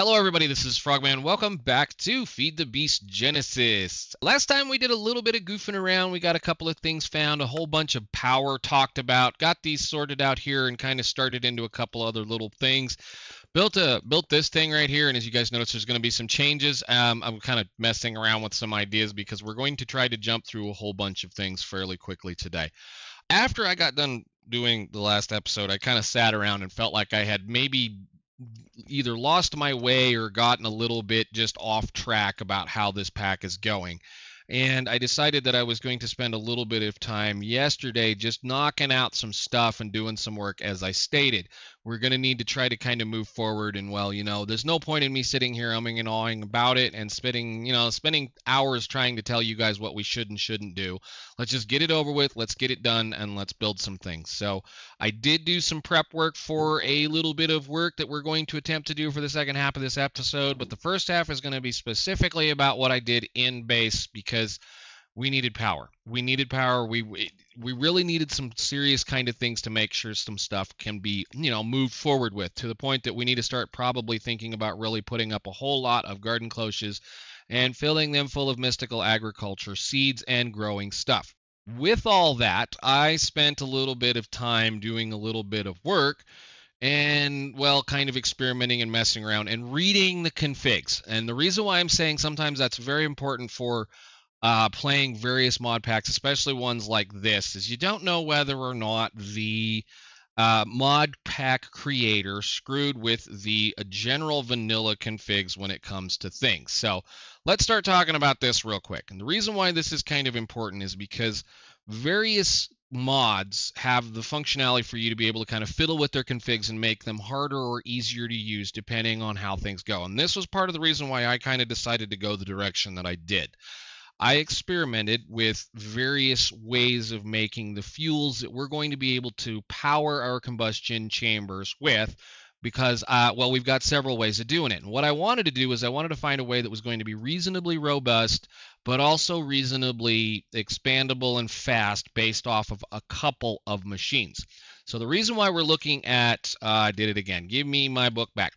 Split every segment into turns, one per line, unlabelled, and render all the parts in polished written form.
Hello everybody, this is Frogman. Welcome back to Feed the Beast Genesis. Last time we did a little bit of goofing around. We got a couple of things found, a whole bunch of power talked about, got these sorted out here and kind of started into a couple other little things. Built this thing right here, and as you guys notice, there's going to be some changes. I'm kind of messing around with some ideas because we're going to try to jump through a whole bunch of things fairly quickly today. After I got done doing the last episode, I kind of sat around and felt like I had maybe either lost my way or gotten a little bit just off track about how this pack is going. And I decided that I was going to spend a little bit of time yesterday just knocking out some stuff and doing some work. As I stated, we're going to need to try to kind of move forward. And well, there's no point in me sitting here umming and awing about it and spending hours trying to tell you guys what we should and shouldn't do. Let's just get it over with. Let's get it done and let's build some things. So I did do some prep work for a little bit of work that we're going to attempt to do for the second half of this episode. But the first half is going to be specifically about what I did in base because we needed power. We needed power. We really needed some serious kind of things to make sure some stuff can be, moved forward with, to the point that we need to start probably thinking about really putting up a whole lot of garden cloches and filling them full of mystical agriculture seeds and growing stuff. With all that, I spent a little bit of time doing a little bit of work and, well, kind of experimenting and messing around and reading the configs. And the reason why I'm saying sometimes that's very important for playing various mod packs, especially ones like this, is you don't know whether or not the mod pack creator screwed with the general vanilla configs when it comes to things. So let's start talking about this real quick. And the reason why this is kind of important is because various mods have the functionality for you to be able to kind of fiddle with their configs and make them harder or easier to use depending on how things go. And this was part of the reason why I kind of decided to go the direction that I did. I experimented with various ways of making the fuels that we're going to be able to power our combustion chambers with because, we've got several ways of doing it. And what I wanted to do is I wanted to find a way that was going to be reasonably robust, but also reasonably expandable and fast based off of a couple of machines. So the reason why we're looking at, I did it again. Give me my book back.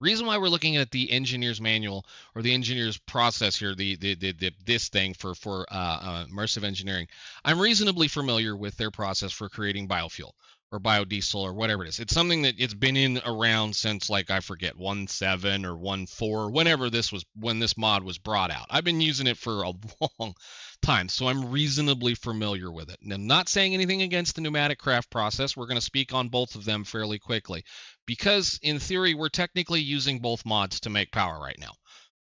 Reason why we're looking at the engineer's manual or the engineer's process here, this thing for immersive engineering, I'm reasonably familiar with their process for creating biofuel or biodiesel or whatever it is. It's something that it's been in around since, like, I forget, 1.7 or 1.4, when this mod was brought out. I've been using it for a long time, so I'm reasonably familiar with it. And I'm not saying anything against the pneumatic craft process. We're going to speak on both of them fairly quickly because, in theory, we're technically using both mods to make power right now.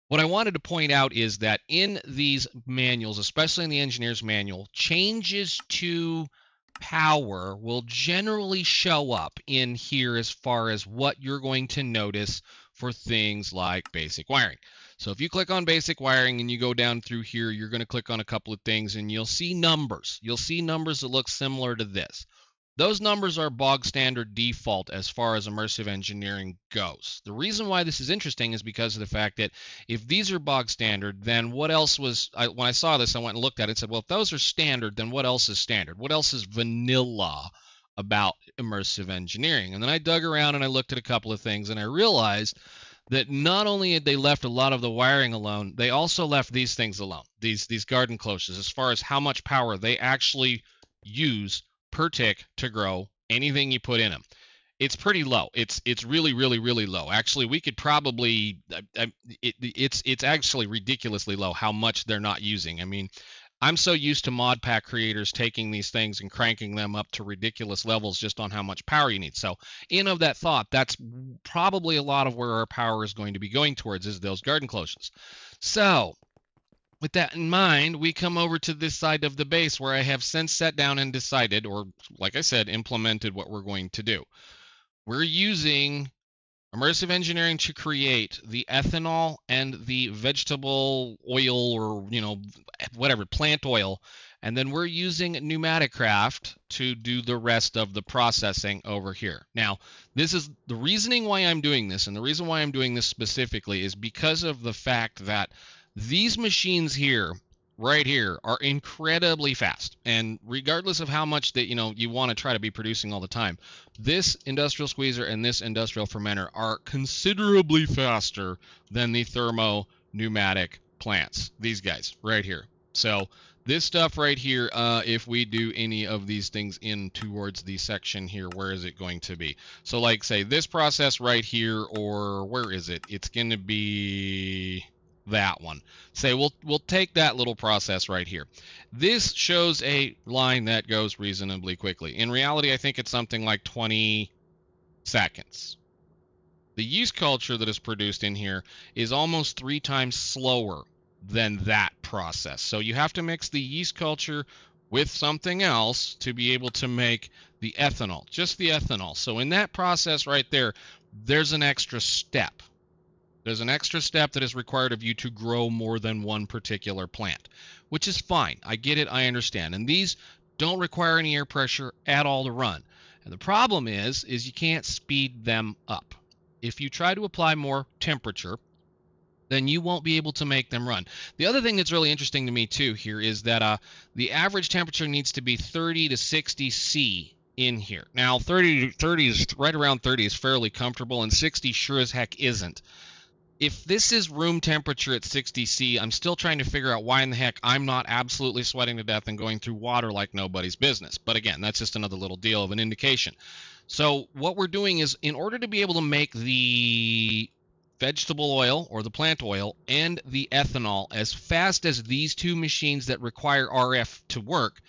What I wanted to point out is that in these manuals, especially in the engineer's manual, changes to power will generally show up in here as far as what you're going to notice for things like basic wiring. So if you click on basic wiring and you go down through here, you're going to click on a couple of things and you'll see numbers. You'll see numbers that look similar to this. Those numbers are bog standard default as far as immersive engineering goes. The reason why this is interesting is because of the fact that if these are bog standard, then what else was, when I saw this, I went and looked at it and said, well, if those are standard, then what else is standard? What else is vanilla about immersive engineering? And then I dug around and I looked at a couple of things and I realized that not only had they left a lot of the wiring alone, they also left these things alone, these garden cloches, as far as how much power they actually use per tick to grow anything you put in them. It's pretty low. It's really, really, really low. Actually, we could probably, it's actually ridiculously low how much they're not using. I mean, I'm so used to mod pack creators taking these things and cranking them up to ridiculous levels just on how much power you need. So in of that thought, that's probably a lot of where our power is going to be going towards, is those garden cloches. So with that in mind, we come over to this side of the base where I have since sat down and decided, or like I said, implemented what we're going to do. We're using immersive engineering to create the ethanol and the vegetable oil, or, whatever, plant oil. And then we're using pneumatic craft to do the rest of the processing over here. Now, this is the reasoning why I'm doing this, and the reason why I'm doing this specifically is because of the fact that these machines here right here are incredibly fast. And regardless of how much that you want to try to be producing all the time, this industrial squeezer and this industrial fermenter are considerably faster than the thermo-pneumatic plants. These guys right here. So this stuff right here, if we do any of these things in towards the section here, where is it going to be? So like say this process right here, or where is it? It's going to be that one. Say we'll take that little process right here. This shows a line that goes reasonably quickly. In reality, I think it's something like 20 seconds. The yeast culture that is produced in here is almost 3 times slower than that process. So you have to mix the yeast culture with something else to be able to make the ethanol, just the ethanol. So in that process right there, there's an extra step. There's an extra step that is required of you to grow more than one particular plant, which is fine. I get it. I understand. And these don't require any air pressure at all to run. And the problem is you can't speed them up. If you try to apply more temperature, then you won't be able to make them run. The other thing that's really interesting to me too here is that the average temperature needs to be 30 to 60 C in here. Now 30 is right around 30 is fairly comfortable, and 60 sure as heck isn't. If this is room temperature at 60 C, I'm still trying to figure out why in the heck I'm not absolutely sweating to death and going through water like nobody's business. But again, that's just another little deal of an indication. So what we're doing is, in order to be able to make the vegetable oil or the plant oil and the ethanol as fast as these two machines that require RF to work,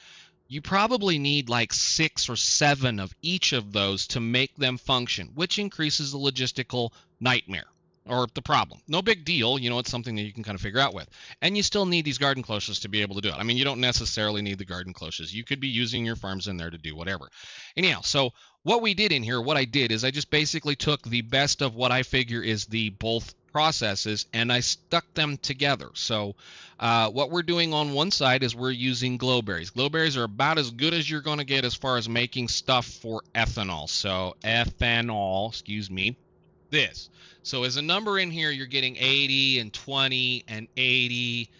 you probably need like 6 or 7 of each of those to make them function, which increases the logistical nightmare. Or the problem. No big deal, it's something that you can kind of figure out with. And you still need these garden cloches to be able to do it. I mean, you don't necessarily need the garden cloches. You could be using your farms in there to do whatever. Anyhow, so what we did in here, what I did is I just basically took the best of what I figure is the both processes, and I stuck them together. So what we're doing on one side is we're using glowberries. Glowberries are about as good as you're going to get as far as making stuff for ethanol. So ethanol, this. So as a number in here, you're getting 80 and 20 and 80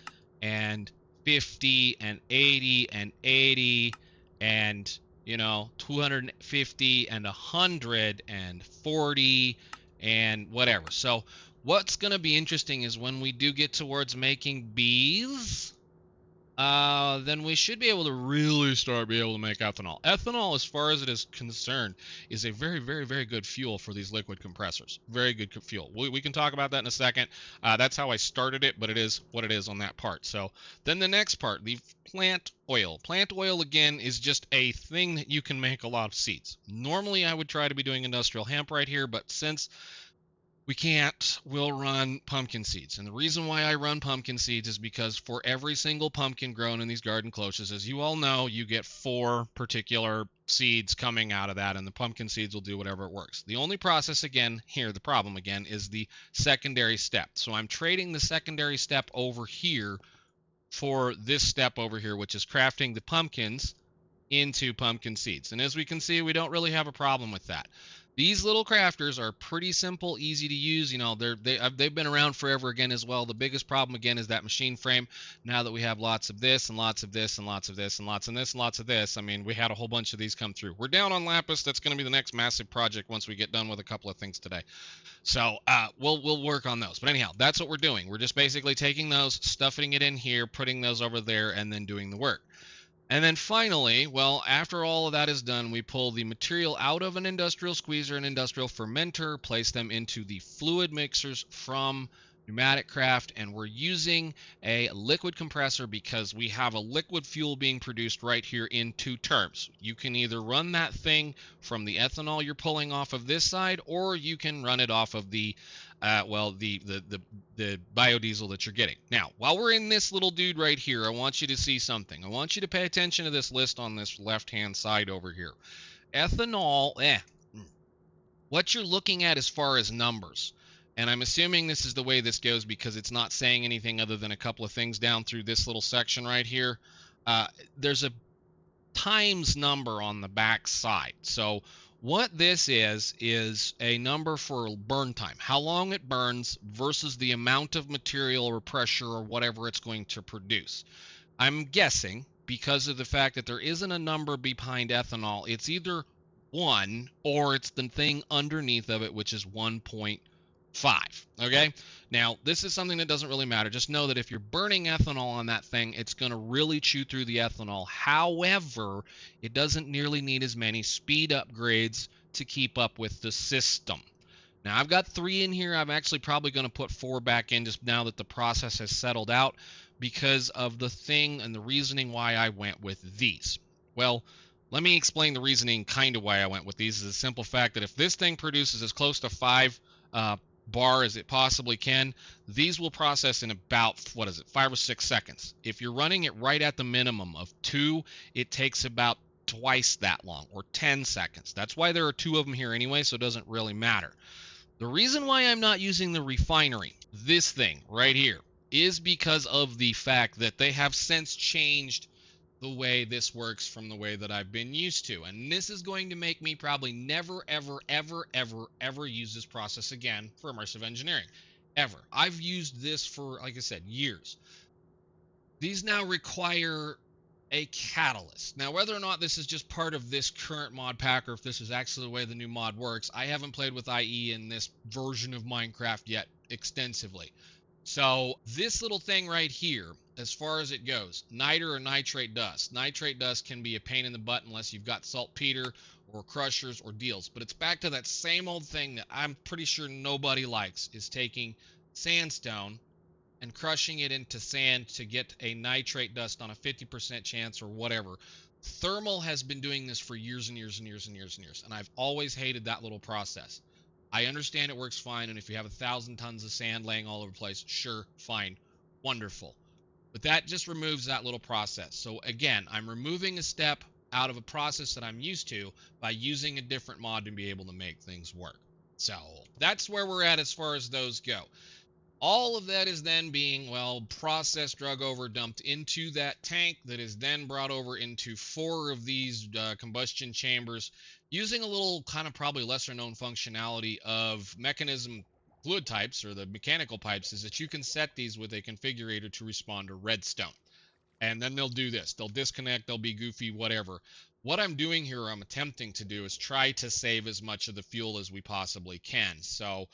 and 50 and 80 and 80 and 250 and 100 and 40 and whatever. So what's going to be interesting is when we do get towards making bees, then we should be able to really start being able to make ethanol. Ethanol, as far as it is concerned, is a very, very, very good fuel for these liquid compressors. Very good fuel. We can talk about that in a second. That's how I started it, but it is what it is on that part. So then the next part, the plant oil. Plant oil, again, is just a thing that you can make a lot of seeds. Normally, I would try to be doing industrial hemp right here, but since we can't, we'll run pumpkin seeds. And the reason why I run pumpkin seeds is because for every single pumpkin grown in these garden cloches, as you all know, you get 4 particular seeds coming out of that, and the pumpkin seeds will do whatever it works. The only process, again, here, the problem, again, is the secondary step. So I'm trading the secondary step over here for this step over here, which is crafting the pumpkins into pumpkin seeds. And as we can see, we don't really have a problem with that. These little crafters are pretty simple, easy to use. They've been around forever again as well. The biggest problem again is that machine frame. Now that we have lots of this and lots of this and lots of this and lots of this and lots of this, I mean, we had a whole bunch of these come through. We're down on lapis. That's going to be the next massive project once we get done with a couple of things today. So we'll work on those. But anyhow, that's what we're doing. We're just basically taking those, stuffing it in here, putting those over there, and then doing the work. And then finally, well, after all of that is done, we pull the material out of an industrial squeezer and industrial fermenter, place them into the fluid mixers from pneumatic craft, and we're using a liquid compressor because we have a liquid fuel being produced right here in 2 terms. You can either run that thing from the ethanol you're pulling off of this side, or you can run it off of the the biodiesel that you're getting. Now, while we're in this little dude right here, I want you to see something. I want you to pay attention to this list on this left-hand side over here. Ethanol, what you're looking at as far as numbers, and I'm assuming this is the way this goes because it's not saying anything other than a couple of things down through this little section right here. There's a times number on the back side. So what this is a number for burn time, how long it burns versus the amount of material or pressure or whatever it's going to produce. I'm guessing because of the fact that there isn't a number behind ethanol, it's either 1 or it's the thing underneath of it, which is 1.5. Okay, now this is something that doesn't really matter. Just know that if you're burning ethanol on that thing, it's going to really chew through the ethanol. However, it doesn't nearly need as many speed upgrades to keep up with the system. Now I've got 3 in here. I'm actually probably going to put 4 back in just now that the process has settled out, because of the thing and the reasoning why I went with these. Well, let me explain the reasoning kind of why I went with these. Is the simple fact that if this thing produces as close to 5 bar as it possibly can, these will process in about, 5 or 6 seconds. If you're running it right at the minimum of 2, it takes about twice that long, or 10 seconds. That's why there are 2 of them here anyway, so it doesn't really matter. The reason why I'm not using the refinery, this thing right here, is because of the fact that they have since changed the way this works from the way that I've been used to. And this is going to make me probably never, ever, ever, ever, ever use this process again for immersive engineering. Ever. I've used this for, like I said, years. These now require a catalyst. Now, whether or not this is just part of this current mod pack, or if this is actually the way the new mod works, I haven't played with IE in this version of Minecraft yet extensively. So this little thing right here, as far as it goes, niter or nitrate dust. Nitrate dust can be a pain in the butt unless you've got saltpeter or crushers or deals. But it's back to that same old thing that I'm pretty sure nobody likes, is taking sandstone and crushing it into sand to get a nitrate dust on a 50% chance or whatever. Thermal has been doing this for years and years and years and years and years, and I've always hated that little process. I understand it works fine, and if you have 1,000 tons of sand laying all over the place, sure, fine, wonderful. But that just removes that little process. So again, I'm removing a step out of a process that I'm used to by using a different mod to be able to make things work. So that's where we're at as far as those go. All of that is then being, well, processed, drug over, dumped into that tank that is then brought over into 4 of these combustion chambers, using a little kind of probably lesser known functionality of mechanism fluid types, or the mechanical pipes, is that you can set these with a configurator to respond to redstone. And then they'll do this. They'll disconnect, they'll be goofy, whatever. What I'm doing here, I'm attempting to do, is try to save as much of the fuel as we possibly can. So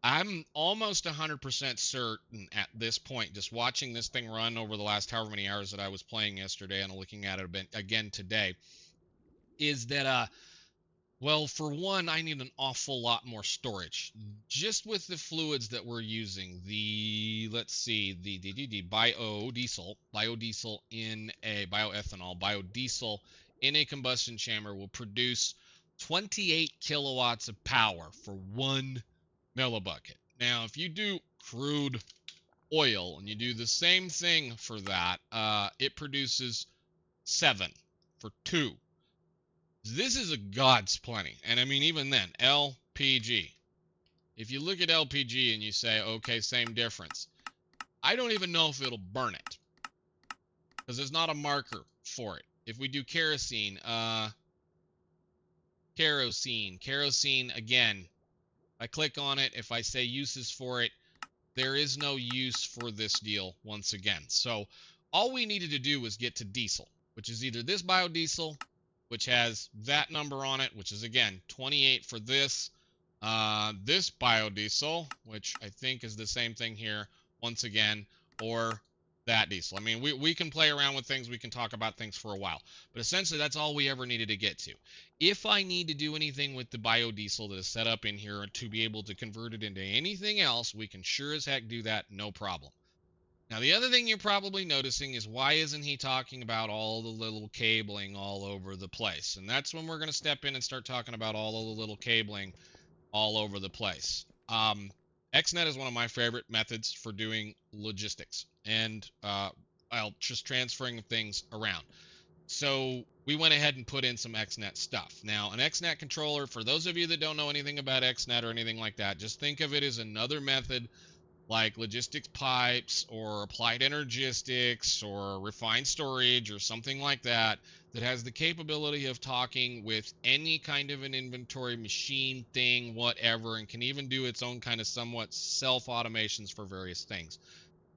I'm almost 100% certain at this point, just watching this thing run over the last however many hours that I was playing yesterday and looking at it again today, is that, well, for one, I need an awful lot more storage. Just with the fluids that we're using, the biodiesel in a biodiesel in a combustion chamber will produce 28 kilowatts of power for 1 millibucket. Now, if you do crude oil and you do the same thing for that, it produces 7 for 2. This is a God's plenty. And I mean, even then, LPG. If you look at LPG and you say, okay, same difference, I don't even know if it'll burn it, because there's not a marker for it. If we do kerosene, again, I click on it. If I say uses for it, there is no use for this deal once again. So all we needed to do was get to diesel, which is either this biodiesel, which has that number on it, which is, again, 28 for this. This biodiesel, which I think is the same thing here, once again, or that diesel. I mean, we can play around with things. We can talk about things for a while. But essentially, that's all we ever needed to get to. If I need to do anything with the biodiesel that is set up in here to be able to convert it into anything else, we can sure as heck do that, no problem. Now, the other thing you're probably noticing is, why isn't he talking about all the little cabling all over the place? And that's when we're going to step in and start talking about all of the little cabling all over the place. XNet is one of my favorite methods for doing logistics and just transferring things around. So we went ahead and put in some XNet stuff. Now, an XNet controller, for those of you that don't know anything about XNet or anything like that, just think of it as another method like logistics pipes or applied energistics or refined storage or something like that, that has the capability of talking with any kind of an inventory machine, thing, whatever, and can even do its own kind of somewhat self-automations for various things.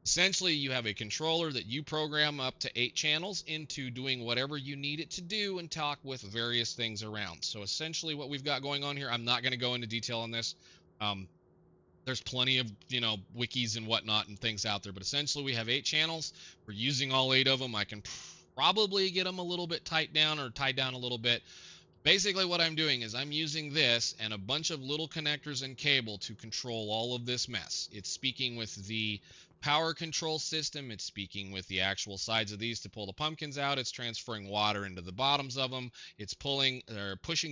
Essentially, you have a controller that you program up to 8 channels into doing whatever you need it to do and talk with various things around. So essentially what we've got going on here, I'm not going to go into detail on this. There's plenty of, wikis and whatnot and things out there, but essentially we have 8 channels. We're using all 8 of them. I can probably get them a little bit tied down a little bit. Basically what I'm doing is I'm using this and a bunch of little connectors and cable to control all of this mess. It's speaking with the power control system. It's speaking with the actual sides of these to pull the pumpkins out. It's transferring water into the bottoms of them. It's pushing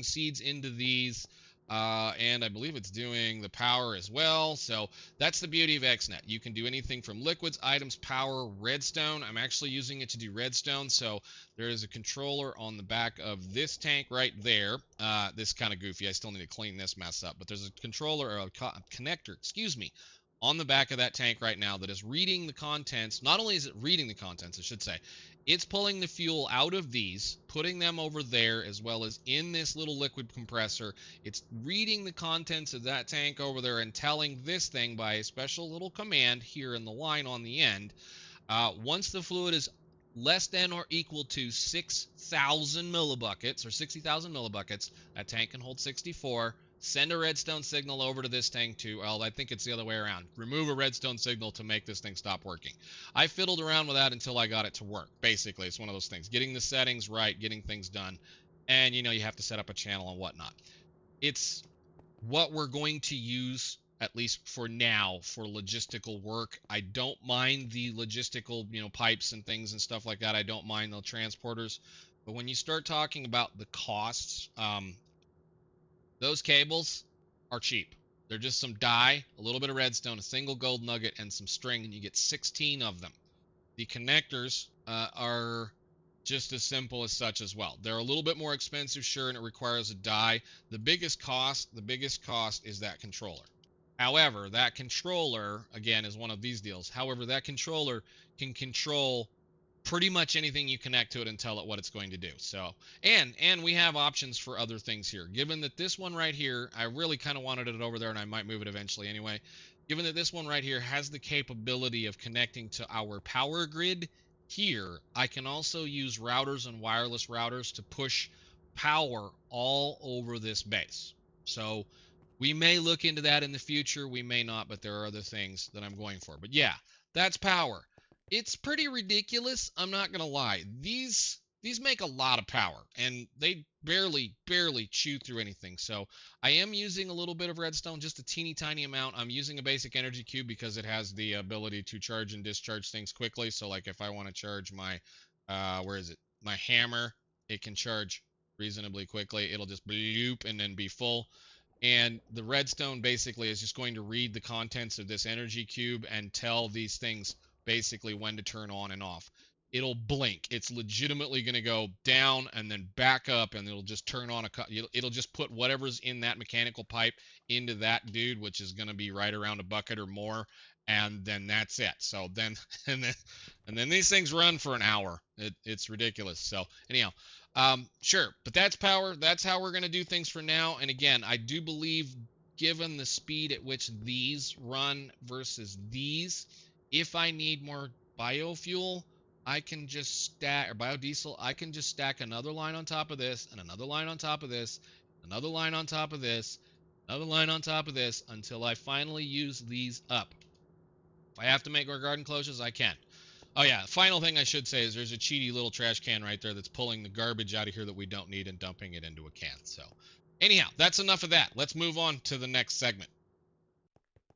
seeds into these. And I believe it's doing the power as well. So that's the beauty of XNet. You can do anything from liquids, items, power, redstone. I'm actually using it to do redstone. So there is a controller on the back of this tank right there. This is kind of goofy. I still need to clean this mess up. But there's a controller or a connector, on the back of that tank right now that is reading the contents. Not only is it reading the contents, I should say, it's pulling the fuel out of these, putting them over there, as well as in this little liquid compressor. It's reading the contents of that tank over there and telling this thing by a special little command here in the line on the end. Once the fluid is less than or equal to 6,000 millibuckets or 60,000 millibuckets, that tank can hold 64. Send a redstone signal over to this tank to, well, I think it's the other way around. Remove a redstone signal to make this thing stop working. I fiddled around with that until I got it to work. Basically, it's one of those things. Getting the settings right, getting things done. And, you have to set up a channel and whatnot. It's what we're going to use, at least for now, for logistical work. I don't mind the logistical, pipes and things and stuff like that. I don't mind the transporters. But when you start talking about the costs, those cables are cheap. They're just some dye, a little bit of redstone, a single gold nugget, and some string, and you get 16 of them. The connectors are just as simple as such as well. They're a little bit more expensive, sure, and it requires a dye. The biggest cost is that controller. However, that controller, again, is one of these deals. However, that controller can control pretty much anything you connect to it and tell it what it's going to do. So, and we have options for other things here. Given that this one right here, I really kind of wanted it over there, and I might move it eventually anyway. Given that this one right here has the capability of connecting to our power grid here, I can also use routers and wireless routers to push power all over this base. So we may look into that in the future. We may not, but there are other things that I'm going for. But yeah, that's power. It's pretty ridiculous, I'm not going to lie. These make a lot of power, and they barely chew through anything. So I am using a little bit of redstone, just a teeny tiny amount. I'm using a basic energy cube because it has the ability to charge and discharge things quickly. So like if I want to charge my, my hammer, it can charge reasonably quickly. It'll just bloop and then be full. And the redstone basically is just going to read the contents of this energy cube and tell these things basically when to turn on and off. It'll blink. It's legitimately going to go down and then back up, and it'll just turn on it'll just put whatever's in that mechanical pipe into that dude, which is going to be right around a bucket or more, and then that's it. So then and then these things run for an hour. It's ridiculous. So anyhow, sure, but that's power. That's how we're going to do things for now. And again, I do believe, given the speed at which these run versus these, if I need more biofuel, I can just stack, or biodiesel, I can just stack another line on top of this, and another line on top of this, another line on top of this, another line on top of this, until I finally use these up. If I have to make more garden closures, I can. Oh yeah, final thing I should say is there's a cheaty little trash can right there that's pulling the garbage out of here that we don't need and dumping it into a can. So anyhow, that's enough of that. Let's move on to the next segment.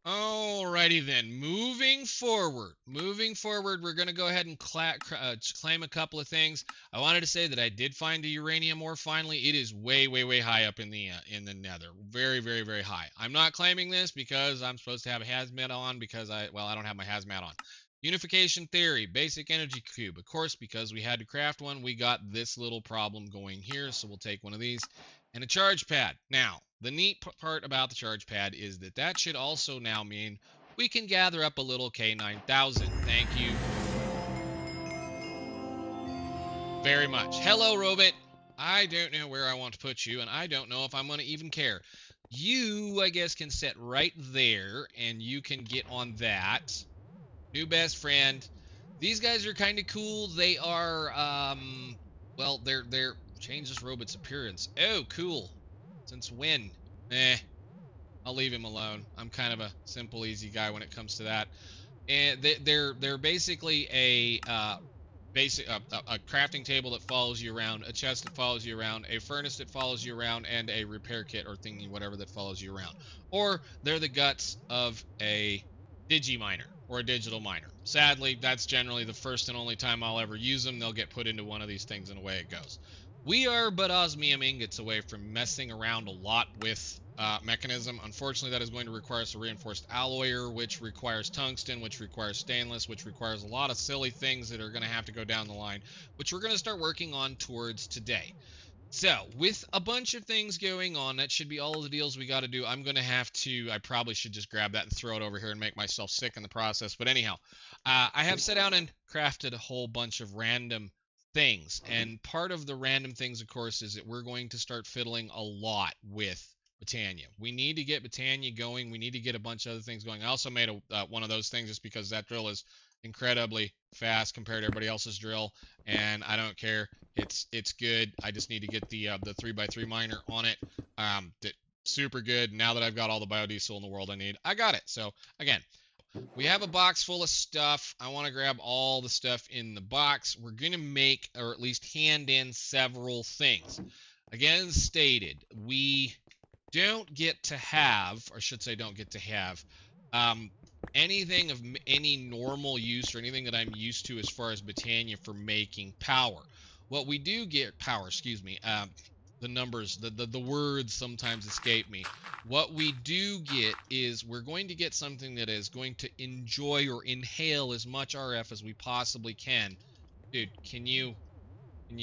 Alrighty then, moving forward, we're going to go ahead and claim a couple of things. I wanted to say that I did find a uranium ore finally. It is way high up in the nether. Very high. I'm not claiming this because I'm supposed to have a hazmat on because I don't have my hazmat on. Unification theory, basic energy cube. Of course, because we had to craft one, we got this little problem going here, so we'll take one of these. And a charge pad. Now, the neat part about the charge pad is that should also now mean we can gather up a little K9000. Thank you very much. Hello, Robot. I don't know where I want to put you, and I don't know if I'm going to even care. You, I guess, can sit right there, and you can get on that. New best friend. These guys are kind of cool. They are, well, they're change this robot's appearance. Oh, cool. Since when? Eh, I'll leave him alone. I'm kind of a simple, easy guy when it comes to that. And they're basically a a crafting table that follows you around, a chest that follows you around, a furnace that follows you around, and a repair kit or thingy whatever that follows you around. Or they're the guts of a digiminer or a digital miner. Sadly, that's generally the first and only time I'll ever use them. They'll get put into one of these things and away it goes. We are but osmium ingots away from messing around a lot with mechanism. Unfortunately, that is going to require us a reinforced alloyer, which requires tungsten, which requires stainless, which requires a lot of silly things that are going to have to go down the line, which we're going to start working on towards today. So, with a bunch of things going on, that should be all of the deals we got to do. I'm going to have to, I probably should just grab that and throw it over here and make myself sick in the process. But anyhow, I have sat down and crafted a whole bunch of random things. And part of the random things, of course, is that we're going to start fiddling a lot with Botania. We need to get Botania going. We need to get a bunch of other things going. I also made one of those things just because that drill is incredibly fast compared to everybody else's drill, and I don't care. It's good. I just need to get the 3x3 miner on it. That super good. Now that I've got all the biodiesel in the world I need, I got it. So again, we have a box full of stuff. I want to grab all the stuff in the box. We're going to make, or at least hand in, several things. Again, stated, we don't get to have, or I should say don't get to have, anything of any normal use or anything that I'm used to as far as Botania for making power. What we do get, power, excuse me, the numbers, the words sometimes escape me. What we do get is we're going to get something that is going to enjoy or inhale as much RF as we possibly can. Dude, can you, why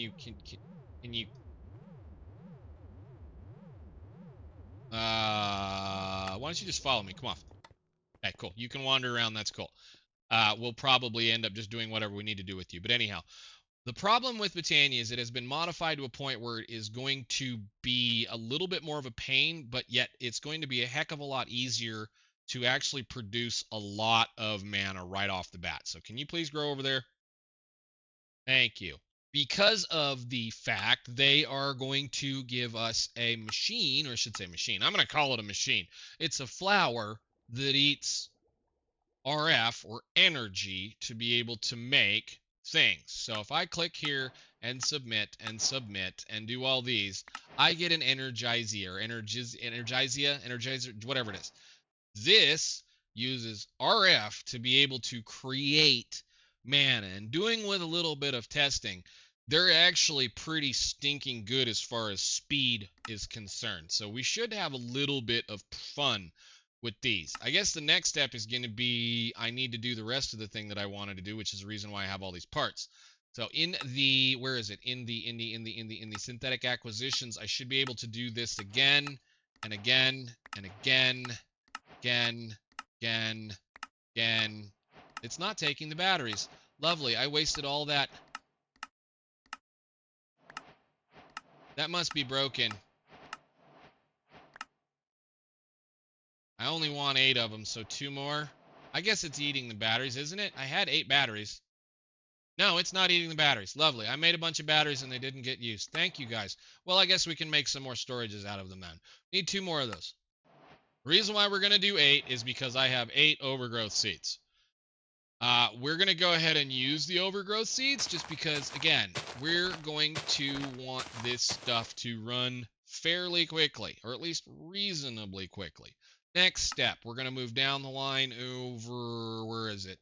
don't you just follow me? Come on. Okay, cool. You can wander around. That's cool. We'll probably end up just doing whatever we need to do with you. But anyhow, the problem with Botania is it has been modified to a point where it is going to be a little bit more of a pain, but yet it's going to be a heck of a lot easier to actually produce a lot of mana right off the bat. So can you please grow over there? Thank you. Because of the fact they are going to give us a machine, or I should say machine. I'm going to call it a machine. It's a flower that eats RF or energy to be able to make things. So if I click here and submit and do all these, I get an energizer, energizer, whatever it is. This uses RF to be able to create mana, and doing with a little bit of testing, they're actually pretty stinking good as far as speed is concerned. So we should have a little bit of fun with these. I guess the next step is going to be I need to do the rest of the thing that I wanted to do, which is the reason why I have all these parts. So in the, where is it? In the synthetic acquisitions, I should be able to do this again and again and again, again. It's not taking the batteries. Lovely. I wasted all that. That must be broken. I only want 8 of them, so 2 more. I guess it's eating the batteries, isn't it? I had 8 batteries. No, it's not eating the batteries. Lovely. I made a bunch of batteries and they didn't get used. Thank you, guys. Well, I guess we can make some more storages out of them then. Need 2 more of those. The reason why we're going to do 8 is because I have 8 overgrowth seeds. We're going to go ahead and use the overgrowth seeds just because, again, we're going to want this stuff to run fairly quickly, or at least reasonably quickly. Next step, we're going to move down the line over, where is it?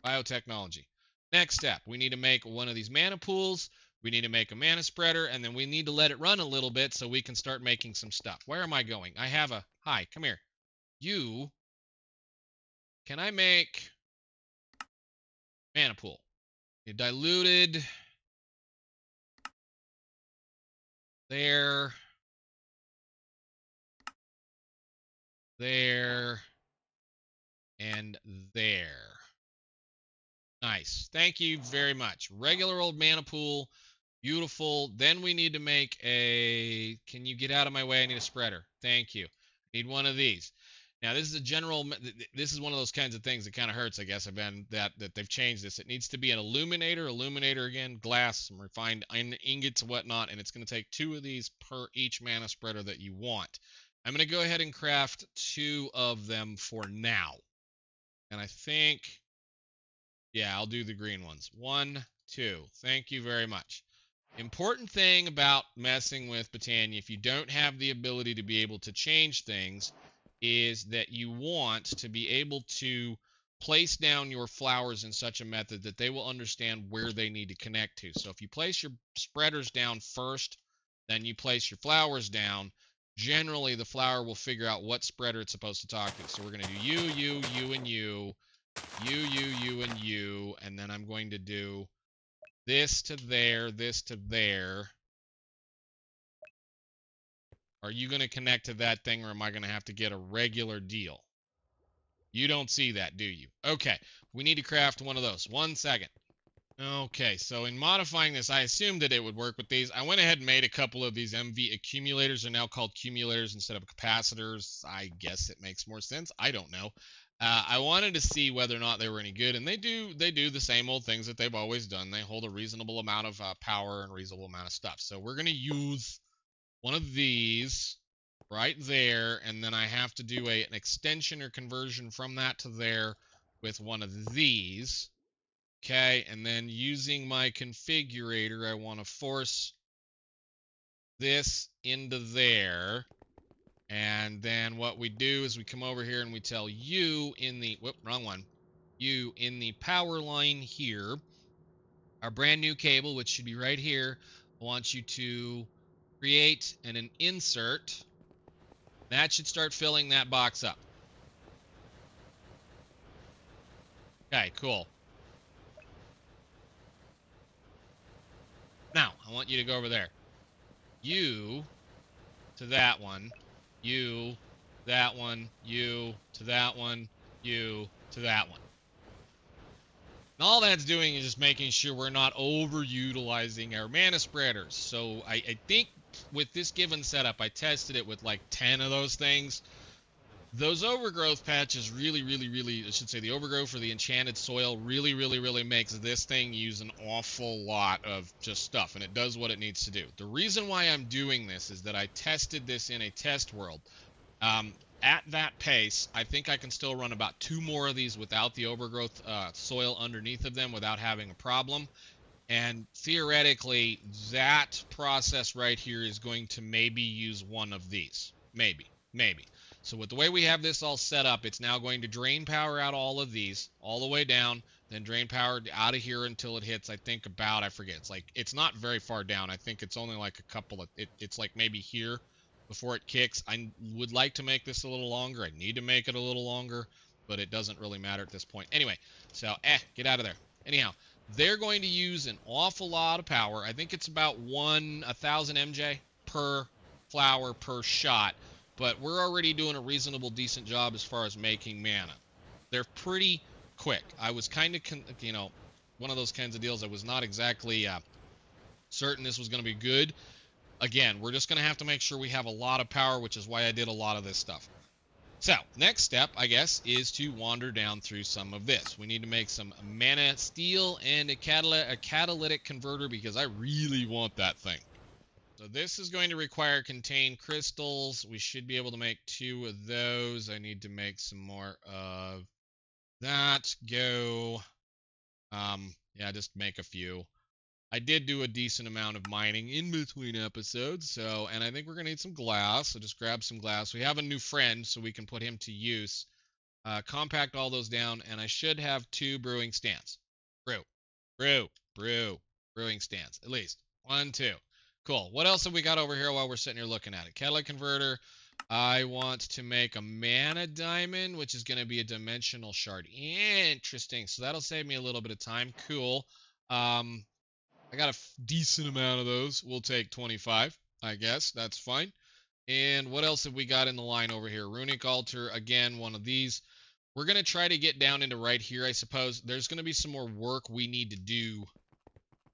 Biotechnology. Next step, we need to make one of these mana pools. We need to make a mana spreader, and then we need to let it run a little bit so we can start making some stuff. Where am I going? I have a, hi, come here. You, can I make mana pool? You diluted. There. There. And there. Nice. Thank you very much. Regular old mana pool. Beautiful. Then we need to make a, can you get out of my way? I need a spreader. Thank you. Need one of these. Now, this is a general, this is one of those kinds of things that kind of hurts, I guess, that they've changed this. It needs to be an illuminator again, glass, some refined ingots, whatnot, and it's going to take 2 of these per each mana spreader that you want. I'm going to go ahead and craft 2 of them for now. And I think, yeah, I'll do the green ones. 1, 2. Thank you very much. Important thing about messing with Botania, if you don't have the ability to be able to change things, is that you want to be able to place down your flowers in such a method that they will understand where they need to connect to. So if you place your spreaders down first, then you place your flowers down, generally the flower will figure out what spreader it's supposed to talk to. So we're going to do you, and you, and you, and then I'm going to do this to there, this to there. Are you going to connect to that thing, or am I going to have to get a regular deal? You don't see that, do you? Okay, we need to craft one of those. 1 second. Okay, so in modifying this, I assumed that it would work with these. I went ahead and made a couple of these MV accumulators. They're now called cumulators instead of capacitors. I guess it makes more sense. I don't know. I wanted to see whether or not they were any good, and they do the same old things that they've always done. They hold a reasonable amount of power and a reasonable amount of stuff. So we're going to use one of these right there, and then I have to do an extension or conversion from that to there with one of these. Okay, and then using my configurator, I want to force this into there. And then what we do is we come over here and we tell you in the, whoop, wrong one. You in the power line here, our brand new cable, which should be right here, I want you to create an insert. That should start filling that box up. Okay, cool. Now, I want you to go over there. You to that one. You, that one, you to that one, you to that one. And all that's doing is just making sure we're not overutilizing our mana spreaders. So I think with this given setup, I tested it with like 10 of those things. Those overgrowth patches really, I should say the overgrowth or the enchanted soil really makes this thing use an awful lot of just stuff, and it does what it needs to do. The reason why I'm doing this is that I tested this in a test world. At that pace, I think I can still run about 2 more of these without the overgrowth soil underneath of them without having a problem. And theoretically, that process right here is going to maybe use one of these. Maybe. So with the way we have this all set up, it's now going to drain power out all of these, all the way down, then drain power out of here until it hits, I think about, I forget, it's not very far down. I think it's only like a couple of, it's like maybe here before it kicks. I would like to make this a little longer. I need to make it a little longer, but it doesn't really matter at this point. Anyway, so, get out of there. Anyhow, they're going to use an awful lot of power. I think it's about 1,000 MJ per flower per shot. But we're already doing a reasonable, decent job as far as making mana. They're pretty quick. I was kind of, one of those kinds of deals. I was not exactly certain this was going to be good. Again, we're just going to have to make sure we have a lot of power, which is why I did a lot of this stuff. So, next step, I guess, is to wander down through some of this. We need to make some mana steel and a catalytic converter because I really want that thing. So this is going to require contained crystals. We should be able to make 2 of those. I need to make some more of that. Go. Yeah, just make a few. I did do a decent amount of mining in between episodes, and I think we're going to need some glass. So just grab some glass. We have a new friend, so we can put him to use. Compact all those down, and I should have 2 brewing stands. Brewing stands, at least. 1, 2. Cool. What else have we got over here while we're sitting here looking at it? Catalytic converter. I want to make a mana diamond, which is going to be a dimensional shard. Interesting. So that'll save me a little bit of time. Cool. I got a decent amount of those. We'll take 25, I guess. That's fine. And what else have we got in the line over here? Runic altar. Again, one of these. We're going to try to get down into right here, I suppose. There's going to be some more work we need to do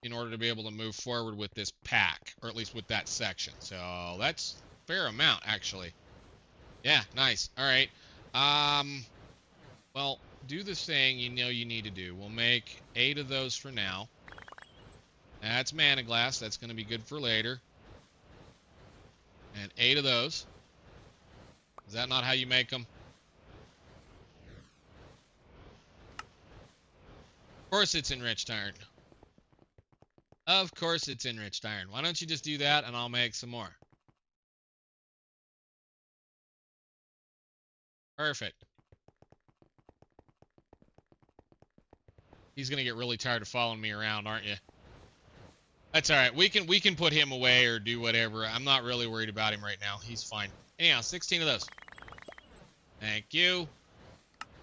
in order to be able to move forward with this pack, or at least with that section. So that's a fair amount, actually. Yeah, nice. All right. Well, do the thing you know you need to do. We'll make 8 of those for now. That's mana glass. That's going to be good for later. And 8 of those. Is that not how you make them? Of course it's enriched iron. Of course it's enriched iron. Why don't you just do that and I'll make some more? Perfect. He's going to get really tired of following me around, aren't you? That's all right. We can put him away or do whatever. I'm not really worried about him right now. He's fine. Anyhow, 16 of those. Thank you.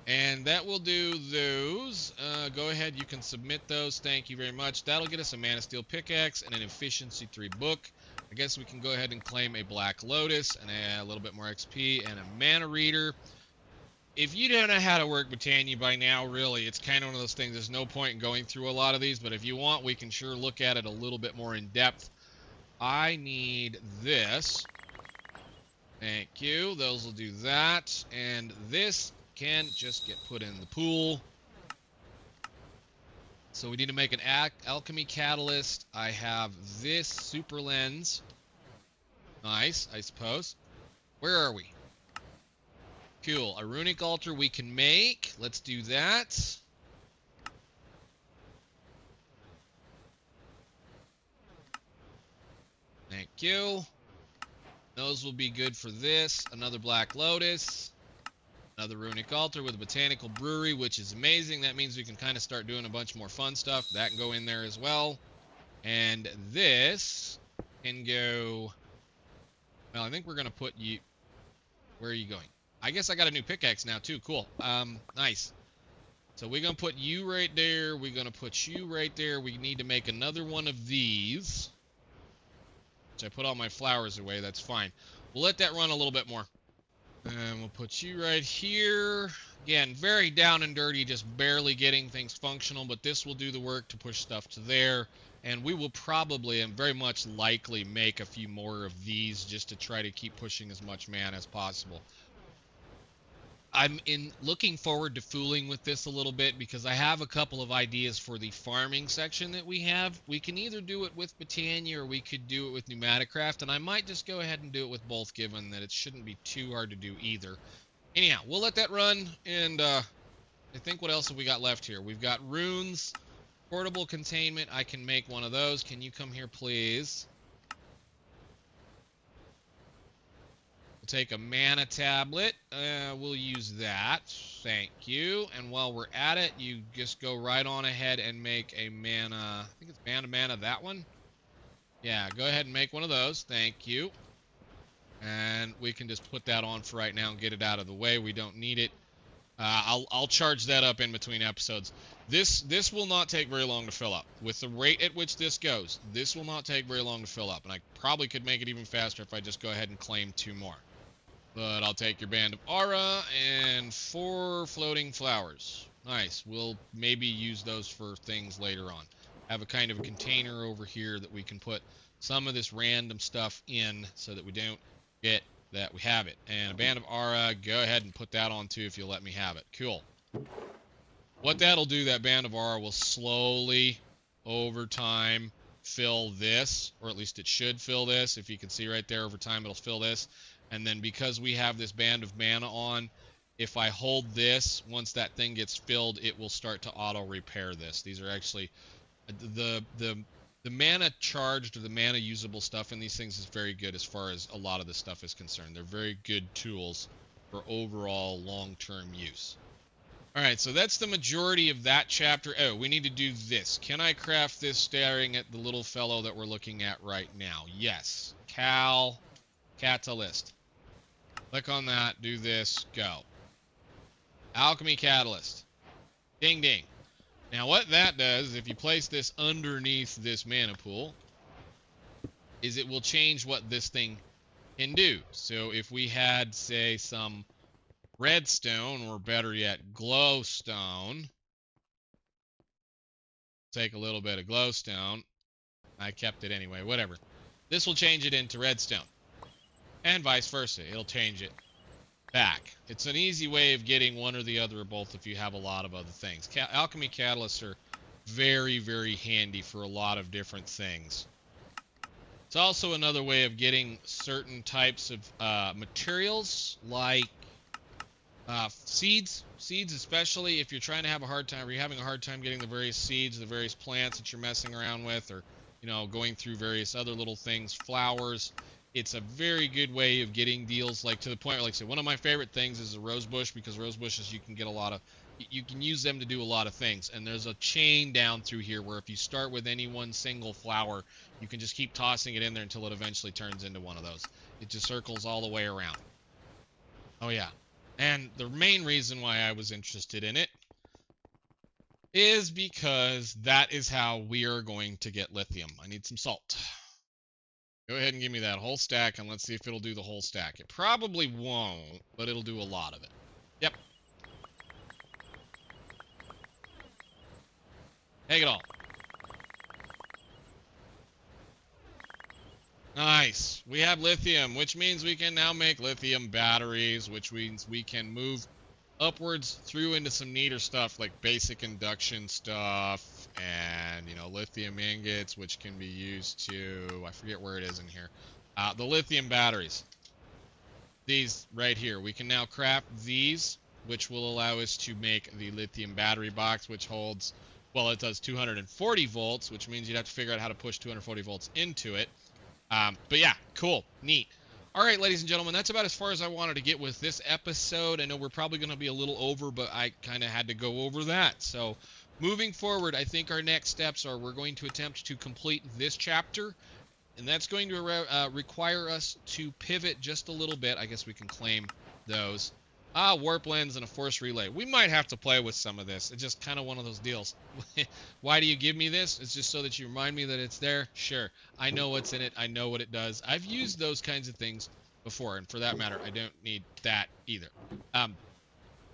And that will do those. Go ahead. You can submit those. Thank you very much. That'll get us a Mana Steel pickaxe and an Efficiency 3 book. I guess we can go ahead and claim a Black Lotus and a little bit more XP and a Mana Reader. If you don't know how to work Botania by now, really, it's kind of one of those things. There's no point in going through a lot of these, but if you want, we can sure look at it a little bit more in depth. I need this. Thank you. Those will do that. And this can just get put in the pool. So we need to make an alchemy catalyst. I have this super lens. Nice, I suppose. Where are we? Cool. A runic altar we can make. Let's do that. Thank you. Those will be good for this. Another Black Lotus. Another runic altar with a botanical brewery, which is amazing. That means we can kind of start doing a bunch more fun stuff. That can go in there as well. And this can go... Well, I think we're going to put you... Where are you going? I guess I got a new pickaxe now, too. Cool. Nice. So we're going to put you right there. We're going to put you right there. We need to make another one of these. Which I put all my flowers away. That's fine. We'll let that run a little bit more. And we'll put you right here. Again, very down and dirty, just barely getting things functional, but this will do the work to push stuff to there. And we will probably, and very much likely, make a few more of these just to try to keep pushing as much mana as possible. I'm looking forward to fooling with this a little bit because I have a couple of ideas for the farming section that we have. We can either do it with Botania or we could do it with Pneumaticraft, and I might just go ahead and do it with both, given that it shouldn't be too hard to do either. Anyhow, we'll let that run, and I think what else have we got left here? We've got runes, portable containment. I can make one of those. Can you come here, please? Take a mana tablet. We'll use that. Thank you. And while we're at it, you just go right on ahead and make a mana. I think it's mana, that one. Yeah, go ahead and make one of those. Thank you. And we can just put that on for right now and get it out of the way. We don't need it. I'll charge that up in between episodes. This will not take very long to fill up. With the rate at which this goes, this will not take very long to fill up. And I probably could make it even faster if I just go ahead and claim 2 more. But I'll take your band of aura and 4 floating flowers. Nice. We'll maybe use those for things later on. Have a kind of a container over here that we can put some of this random stuff in so that we don't get that we have it. And a band of aura, go ahead and put that on too if you'll let me have it. Cool. What that'll do, that band of aura will slowly, over time, fill this, or at least it should fill this. If you can see right there, over time it'll fill this. And then because we have this band of mana on, if I hold this, once that thing gets filled, it will start to auto-repair this. These are actually... The mana charged or the mana usable stuff in these things is very good as far as a lot of this stuff is concerned. They're very good tools for overall long-term use. Alright, so that's the majority of that chapter. Oh, we need to do this. Can I craft this staring at the little fellow that we're looking at right now? Yes. Catalyst. Click on that, do this, go. Alchemy Catalyst. Ding ding. Now what that does, if you place this underneath this mana pool, is it will change what this thing can do. So if we had, say, some redstone, or better yet, glowstone. Take a little bit of glowstone. I kept it anyway, whatever. This will change it into redstone. And vice versa, it'll change it back. It's an easy way of getting one or the other or both if you have a lot of other things. Alchemy catalysts are very, very handy for a lot of different things. It's also another way of getting certain types of materials, like seeds. Seeds, especially if you're trying to have a hard time, or you're having a hard time getting the various seeds, the various plants that you're messing around with, or going through various other little things, flowers. It's a very good way of getting deals, like to the point where, like I say, one of my favorite things is a rose bush, because rose bushes you can get a lot of, you can use them to do a lot of things. And there's a chain down through here where if you start with any one single flower, you can just keep tossing it in there until it eventually turns into one of those. It just circles all the way around. Oh yeah. And the main reason why I was interested in it is because that is how we are going to get lithium. I need some salt. Go ahead and give me that whole stack, and let's see if it'll do the whole stack. It probably won't, but it'll do a lot of it. Yep. Take it all. Nice. We have lithium, which means we can now make lithium batteries, which means we can move upwards through into some neater stuff like basic induction stuff and, lithium ingots, which can be used to, I forget where it is in here, the lithium batteries. These right here, we can now craft these, which will allow us to make the lithium battery box, which holds, well, it does 240 volts, which means you'd have to figure out how to push 240 volts into it. But yeah, cool, neat. All right, ladies and gentlemen, that's about as far as I wanted to get with this episode. I know we're probably going to be a little over, but I kind of had to go over that. So moving forward, I think our next steps are we're going to attempt to complete this chapter, and that's going to require us to pivot just a little bit. I guess we can claim those. Warp lens and a force relay. We might have to play with some of this. It's just kind of one of those deals. Why do you give me this? It's just so that you remind me that it's there. Sure. I know what's in it. I know what it does. I've used those kinds of things before, and for that matter, I don't need that either.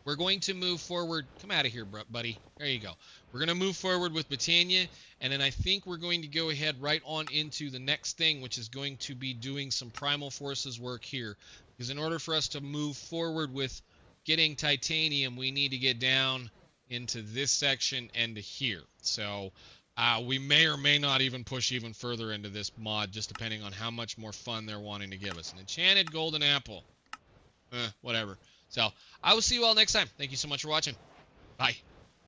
We're going to move forward. Come out of here, buddy. There you go. We're going to move forward with Botania, and then I think we're going to go ahead right on into the next thing, which is going to be doing some primal forces work here. Because in order for us to move forward with getting titanium, we need to get down into this section and to here. So we may or may not even push even further into this mod, just depending on how much more fun they're wanting to give us. An enchanted golden apple. Whatever. So I will see you all next time. Thank you so much for watching. Bye.